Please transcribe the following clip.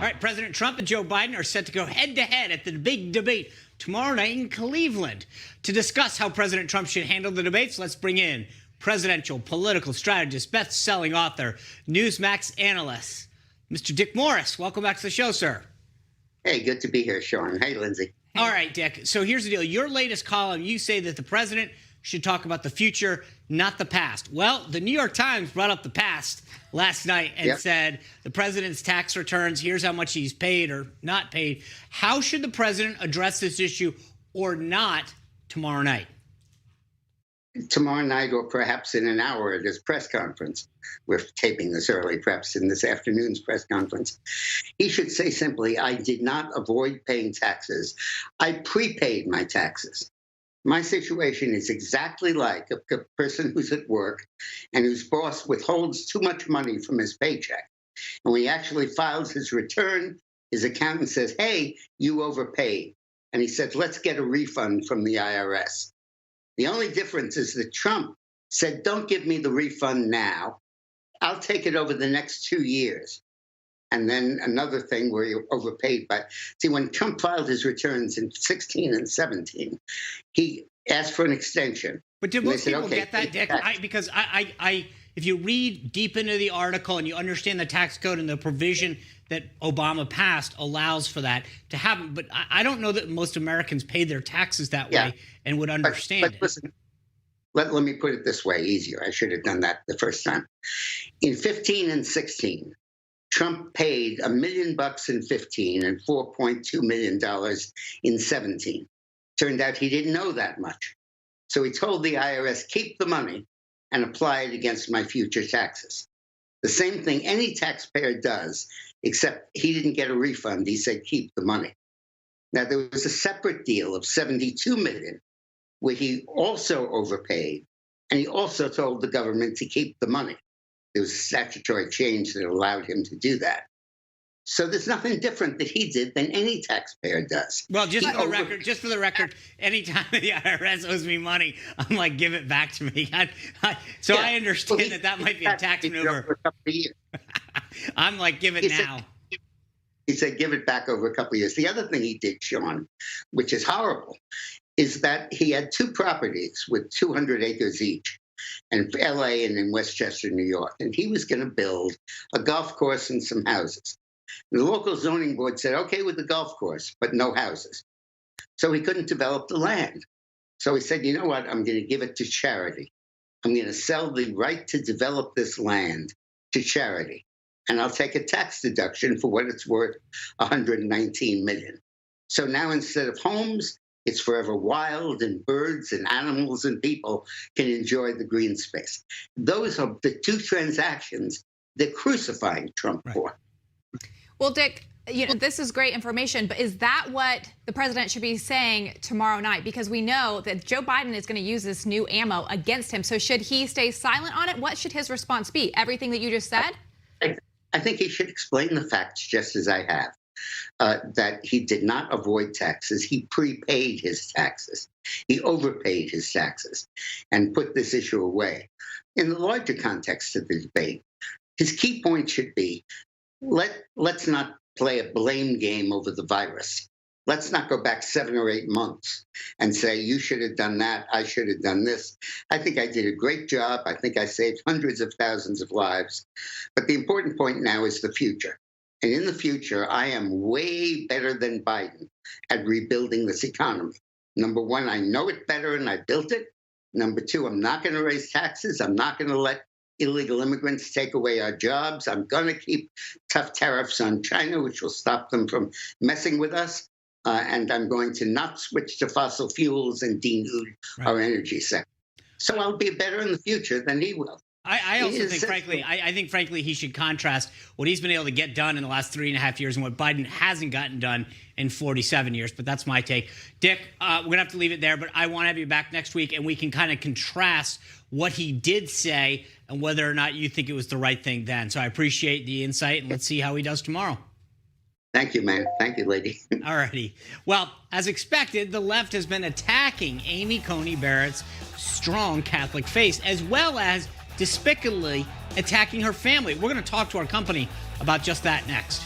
All right, President Trump and Joe Biden are set to go head-to-head at the big debate tomorrow night in Cleveland. To discuss how President Trump should handle the debates, let's bring in presidential political strategist, best-selling author, Newsmax analyst, Mr. Dick Morris. Welcome back to the show, sir. Hey, good to be here, Sean. Hey, Lindsay. All right, Dick. So here's the deal. Your latest column, you say that the president should talk about the future, not the past. Well, the New York Times brought up the past last night and said the president's tax returns, here's how much he's paid or not paid. How should the president address this issue or not tomorrow night? Tomorrow night, or perhaps in an hour at his press conference. We're taping this early, perhaps in this afternoon's press conference. He should say simply, I did not avoid paying taxes. I prepaid my taxes. My situation is exactly like a person who's at work and whose boss withholds too much money from his paycheck. And when he actually files his return, his accountant says, hey, you overpaid. And he said, let's get a refund from the IRS. The only difference is that Trump said, don't give me the refund now. I'll take it over the next 2 years. And then another thing where you overpaid. But see, when Trump filed his returns in 16 and 17, he asked for an extension. But did most people get that, Dick? Because if you read deep into the article and you understand the tax code and the provision that Obama passed allows for that to happen, but I don't know that most Americans paid their taxes that way and would understand but listen, let me put it this way, easier. I should have done that the first time. In 15 and 16, Trump paid $1 million in 15 and $4.2 million in 17. Turned out he didn't know that much. So he told the IRS, keep the money and apply it against my future taxes. The same thing any taxpayer does, except he didn't get a refund. He said, keep the money. Now, there was a separate deal of $72 million where he also overpaid, and he also told the government to keep the money. There was a statutory change that allowed him to do that. So there's nothing different that he did than any taxpayer does. Well, just for the record, anytime the IRS owes me money, I'm like, give it back to me. I understand that might be a tax maneuver. For a couple of years. I'm like, give it now. He said, give it back over a couple of years. The other thing he did, Sean, which is horrible, is that he had two properties with 200 acres each in L.A. and in Westchester, New York. And he was going to build a golf course and some houses. The local zoning board said, okay with the golf course, but no houses. So he couldn't develop the land. So he said, you know what, I'm going to give it to charity. I'm going to sell the right to develop this land to charity. And I'll take a tax deduction for what it's worth, $119 million. So now instead of homes, it's forever wild, and birds and animals and people can enjoy the green space. Those are the two transactions they're crucifying Trump for. Well, Dick, this is great information, but is that what the president should be saying tomorrow night? Because we know that Joe Biden is going to use this new ammo against him. So should he stay silent on it? What should his response be? Everything that you just said? I think he should explain the facts just as I have, that he did not avoid taxes. He prepaid his taxes. He overpaid his taxes and put this issue away. In the larger context of the debate, his key point should be, let's not play a blame game over the virus. Let's not go back 7 or 8 months and say, you should have done that, I should have done this. I think I did a great job. I think I saved hundreds of thousands of lives. But the important point now is the future. And in the future, I am way better than Biden at rebuilding this economy. Number one, I know it better and I built it. Number two, I'm not going to raise taxes. I'm not going to let illegal immigrants take away our jobs. I'm going to keep tough tariffs on China, which will stop them from messing with us. And I'm going to not switch to fossil fuels and denude our energy sector. So I'll be better in the future than he will. I also think, frankly, he should contrast what he's been able to get done in the last 3.5 years and what Biden hasn't gotten done in 47 years. But that's my take. Dick, we're going to have to leave it there, but I want to have you back next week, and we can kind of contrast what he did say and whether or not you think it was the right thing then. So I appreciate the insight, and let's see how he does tomorrow. Thank you, man. Thank you, lady. All righty. Well, as expected, the left has been attacking Amy Coney Barrett's strong Catholic faith, as well as despicably attacking her family. We're going to talk to our company about just that next.